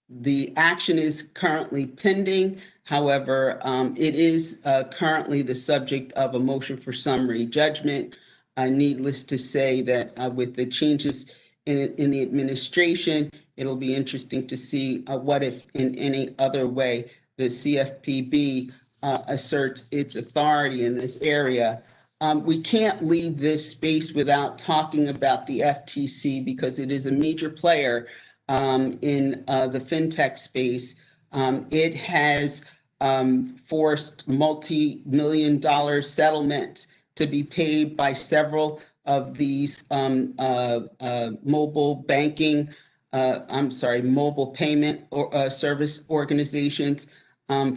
The action is currently pending. However, it is currently the subject of a motion for summary judgment. Needless to say that with the changes in the administration, it'll be interesting to see what, if in any other way, the CFPB asserts its authority in this area. We can't leave this space without talking about the FTC because it is a major player in the fintech space. It has forced multi-million-dollar settlements to be paid by several of these mobile payment service organizations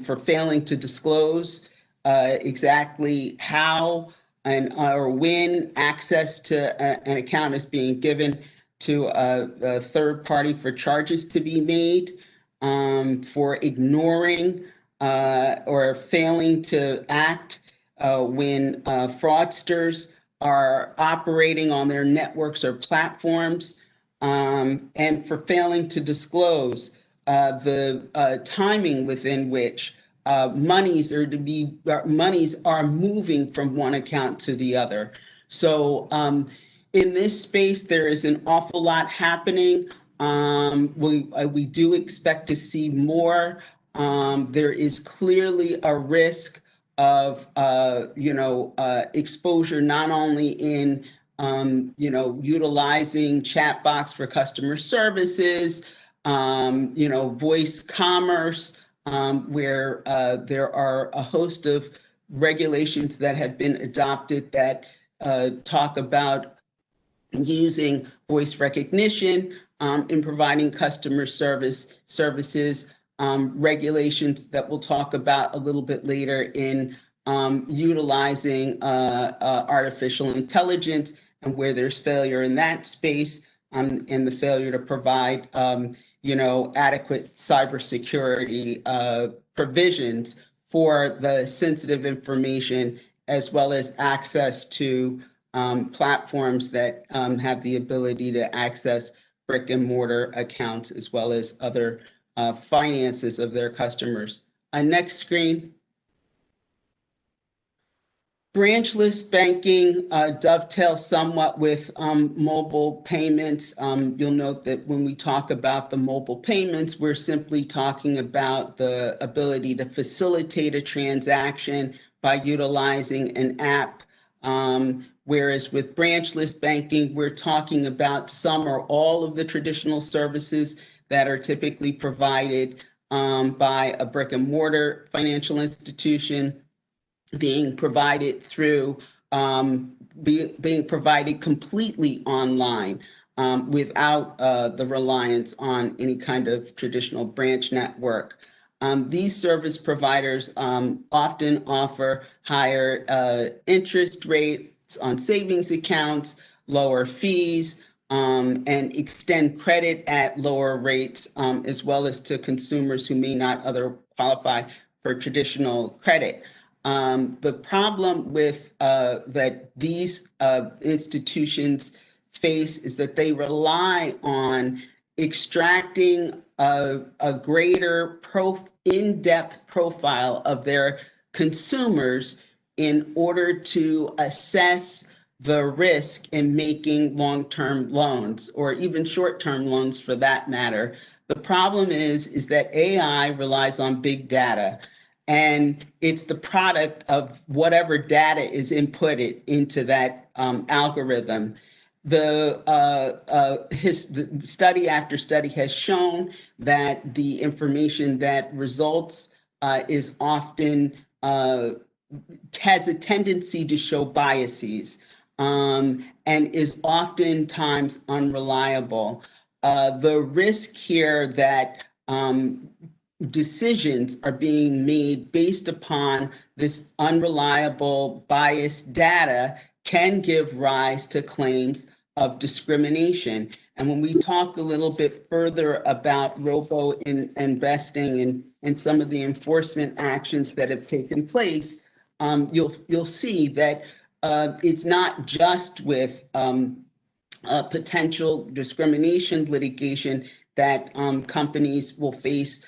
for failing to disclose exactly how and or when access to an account is being given to a third party for charges to be made, for ignoring or failing to act when fraudsters are operating on their networks or platforms, and for failing to disclose the timing within which monies are moving from one account to the other. So in this space, there is an awful lot happening. We do expect to see more. There is clearly a risk of exposure not only in utilizing chatbots for customer services, voice commerce, where there are a host of regulations that have been adopted that talk about using voice recognition in providing customer services, regulations that we'll talk about a little bit later in utilizing artificial intelligence, and where there's failure in that space, and the failure to provide adequate cybersecurity provisions for the sensitive information, as well as access to platforms that have the ability to access brick and mortar accounts, as well as other finances of their customers. Next screen. Branchless banking dovetails somewhat with mobile payments. You'll note that when we talk about the mobile payments, we're simply talking about the ability to facilitate a transaction by utilizing an app. Whereas with branchless banking, we're talking about some or all of the traditional services that are typically provided by a brick and mortar financial institution, being provided through being provided completely online without the reliance on any kind of traditional branch network. These service providers often offer higher interest rates on savings accounts, lower fees, and extend credit at lower rates, as well as to consumers who may not qualify for traditional credit. The problem with that these institutions face is that they rely on extracting a greater in-depth profile of their consumers in order to assess the risk in making long-term loans, or even short-term loans for that matter. The problem is that AI relies on big data, and it's the product of whatever data is inputted into that algorithm. The study after study has shown that the information that results is often has a tendency to show biases, and is oftentimes unreliable. The risk here that decisions are being made based upon this unreliable, biased data can give rise to claims of discrimination. And when we talk a little bit further about Robo investing and some of the enforcement actions that have taken place, you'll see that it's not just with potential discrimination litigation that companies will face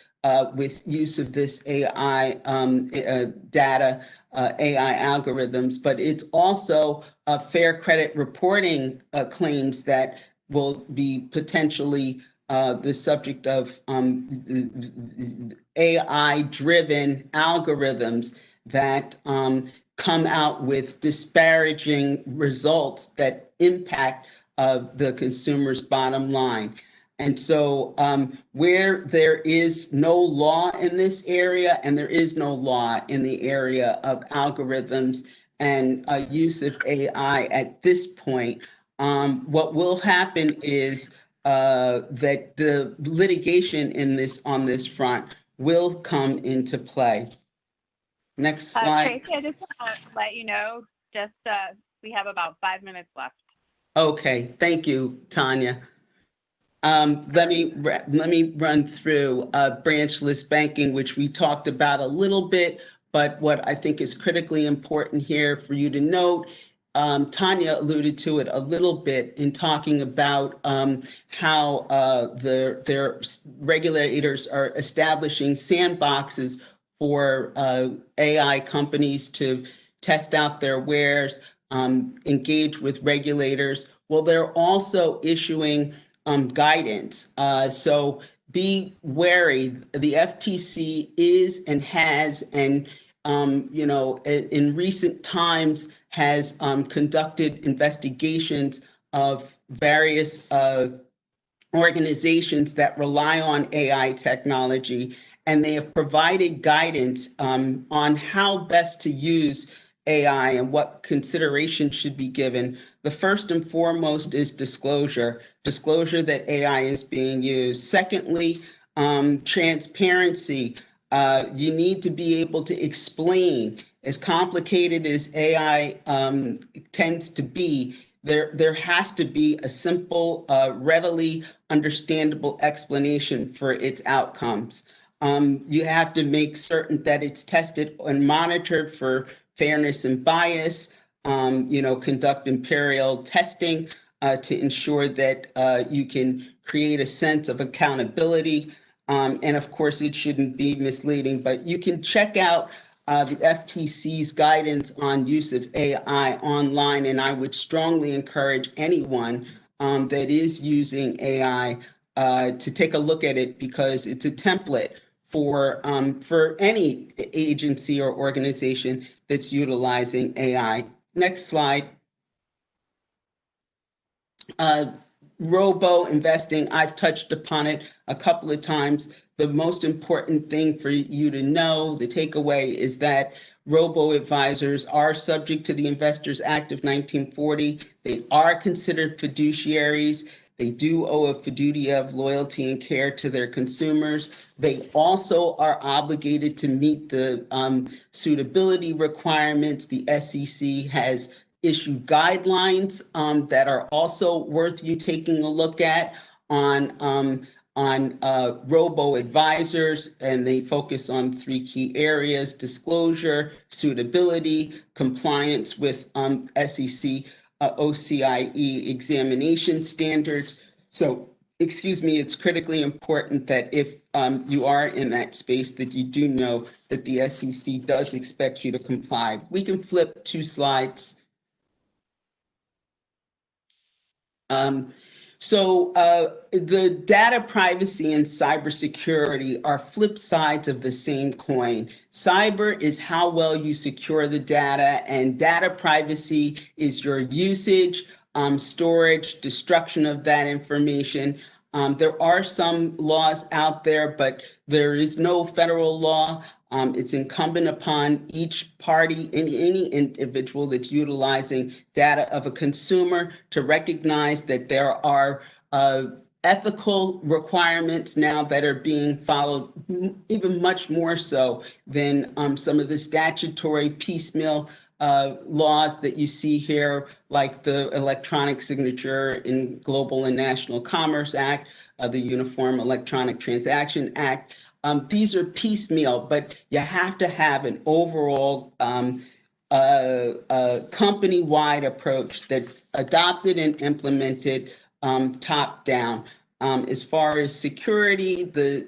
with use of this AI data, AI algorithms, but it's also fair credit reporting claims that will be potentially the subject of AI-driven algorithms that come out with disparaging results that impact the consumer's bottom line. And so where there is no law in this area, and there is no law in the area of algorithms and use of AI at this point, what will happen is that the litigation on this front will come into play. Next slide. Tracy, I just want to let you know, we have about 5 minutes left. Okay, thank you, Tanya. Let me run through branchless banking, which we talked about a little bit, but what I think is critically important here for you to note, Tanya alluded to it a little bit in talking about how their regulators are establishing sandboxes for AI companies to test out their wares, engage with regulators. Well, they're also issuing guidance. So be wary. The FTC is and has, and in recent times has conducted investigations of various organizations that rely on AI technology, and they have provided guidance on how best to use AI and what consideration should be given. The first and foremost is disclosure that AI is being used. Secondly, transparency. You need to be able to explain, as complicated as AI tends to be, there has to be a simple, readily understandable explanation for its outcomes. You have to make certain that it's tested and monitored for fairness and bias, conduct imperial testing to ensure that you can create a sense of accountability. And of course, it shouldn't be misleading, but you can check out the FTC's guidance on use of AI online, and I would strongly encourage anyone that is using AI to take a look at it, because it's a template for any agency or organization that's utilizing AI. Next slide. Robo investing, I've touched upon it a couple of times. The most important thing for you to know, the takeaway, is that robo advisors are subject to the Investors Act of 1940. They are considered fiduciaries. They do owe a duty of loyalty and care to their consumers. They also are obligated to meet the suitability requirements. The SEC has issued guidelines that are also worth you taking a look at on robo advisors, and they focus on 3 key areas: disclosure, suitability, compliance with SEC OCIE examination standards. So, it's critically important that if you are in that space, that you do know that the SEC does expect you to comply. We can flip 2 slides. The data privacy and cybersecurity are flip sides of the same coin. Cyber is how well you secure the data, and data privacy is your usage, storage, destruction of that information. There are some laws out there, but there is no federal law. It's incumbent upon each party, any individual that's utilizing data of a consumer, to recognize that there are ethical requirements now that are being followed, even much more so than some of the statutory piecemeal laws that you see here, like the Electronic Signature in Global and National Commerce Act, the Uniform Electronic Transaction Act. These are piecemeal, but you have to have an overall company-wide approach that's adopted and implemented top down. As far as security, the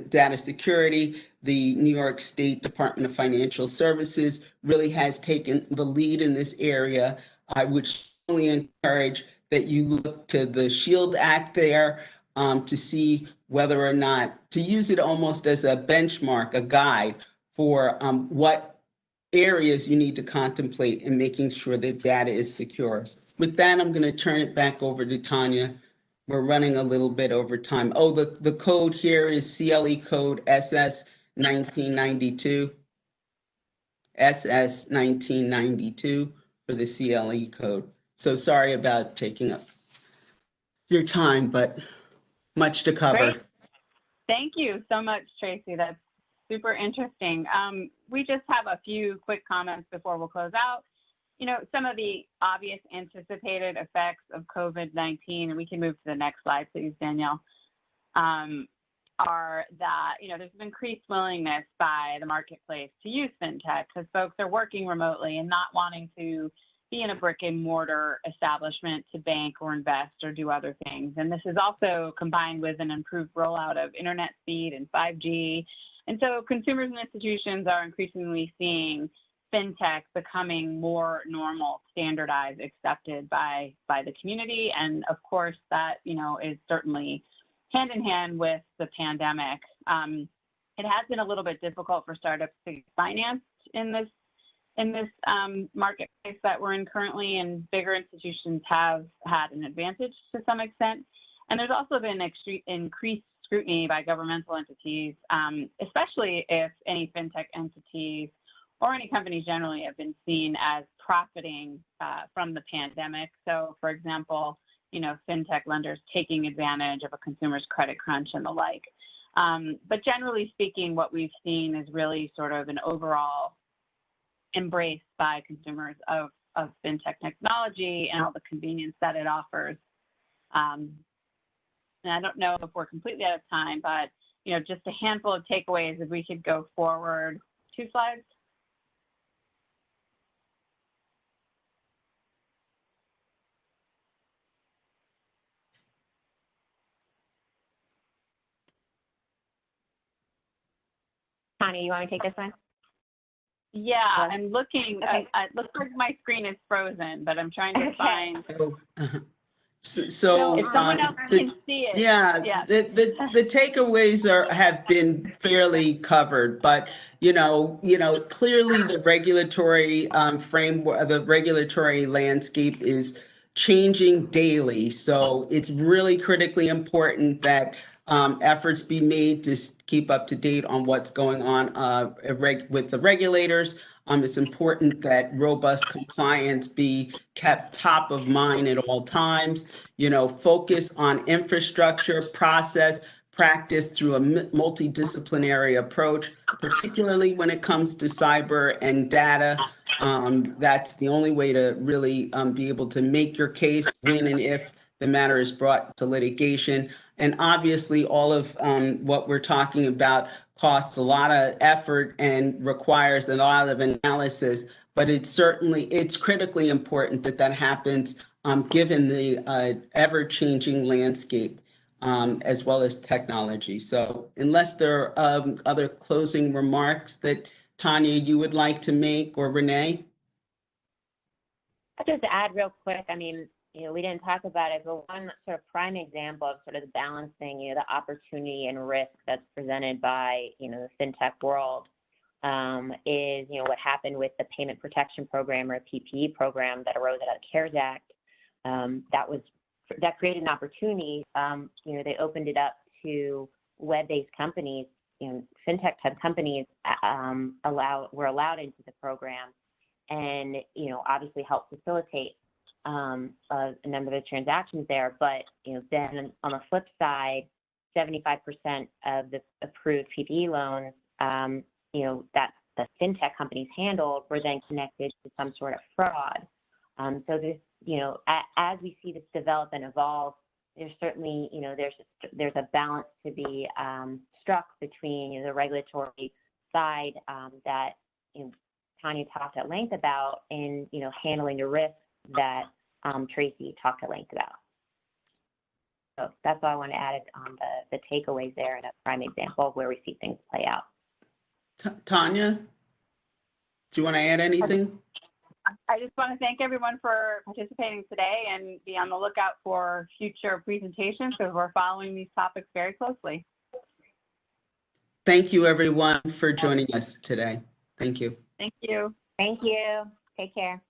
data security, the New York State Department of Financial Services really has taken the lead in this area. I would strongly encourage that you look to the SHIELD Act there to see whether or not, to use it almost as a benchmark, a guide for what areas you need to contemplate in making sure that data is secure. With that, I'm going to turn it back over to Tanya. We're running a little bit over time. Oh, the code here is CLE code SS 1992. SS 1992 for the CLE code. So sorry about taking up your time, but much to cover. Great. Thank you so much, Tracy. That's super interesting. We just have a few quick comments before we'll close out. You know, some of the obvious anticipated effects of COVID-19, and we can move to the next slide, please, Danielle, are that, you know, there's an increased willingness by the marketplace to use FinTech because folks are working remotely and not wanting to be in a brick and mortar establishment to bank or invest or do other things. And this is also combined with an improved rollout of internet speed and 5G. And so consumers and institutions are increasingly seeing FinTech becoming more normal, standardized, accepted by the community. And of course, that, you know, is certainly hand in hand with the pandemic. It has been a little bit difficult for startups to get financed in this marketplace that we're in currently, and bigger institutions have had an advantage to some extent. And there's also been increased scrutiny by governmental entities, especially if any FinTech entities or any companies generally have been seen as profiting from the pandemic. So, for example, you know, FinTech lenders taking advantage of a consumer's credit crunch and the like. But generally speaking, what we've seen is really sort of an overall embrace by consumers of FinTech technology and all the convenience that it offers. And I don't know if we're completely out of time, but, you know, just a handful of takeaways if we could go forward 2 slides. Tanya, you want me to take this one? Yeah, I'm looking. Okay. It looks like my screen is frozen, but I'm trying to find. So if someone else can see it. Yeah. The takeaways have been fairly covered, but clearly the regulatory framework, the regulatory landscape is changing daily. So it's really critically important that efforts be made to keep up to date on what's going on with the regulators. It's important that robust compliance be kept top of mind at all times. Focus on infrastructure, process, practice through a multidisciplinary approach, particularly when it comes to cyber and data. That's the only way to really be able to make your case when and if the matter is brought to litigation. And obviously, all of what we're talking about costs a lot of effort and requires a lot of analysis, but it's critically important that happens given the ever-changing landscape as well as technology. So unless there are other closing remarks that Tanya, you would like to make, or Renee? I'll just add real quick. I mean, we didn't talk about it, but one sort of prime example of sort of the balancing, the opportunity and risk that's presented by, the FinTech world is, what happened with the Payment Protection Program, or PPE program that arose out of the CARES Act. That created an opportunity. They opened it up to web-based companies. FinTech type companies were allowed into the program, and obviously helped facilitate a number of the transactions there. But then on the flip side, 75% of the approved PPE loans, that the FinTech companies handled were then connected to some sort of fraud. So this, as we see this develop and evolve, there's certainly, there's a balance to be struck between the regulatory side that Tanya talked at length about, and handling the risks that Tracy talked at length about. So that's all I want to add on the takeaways there, and a prime example of where we see things play out. Tanya, do you want to add anything? I just want to thank everyone for participating today, and be on the lookout for future presentations because we're following these topics very closely. Thank you, everyone, for joining us today. Thank you. Thank you. Thank you. Take care.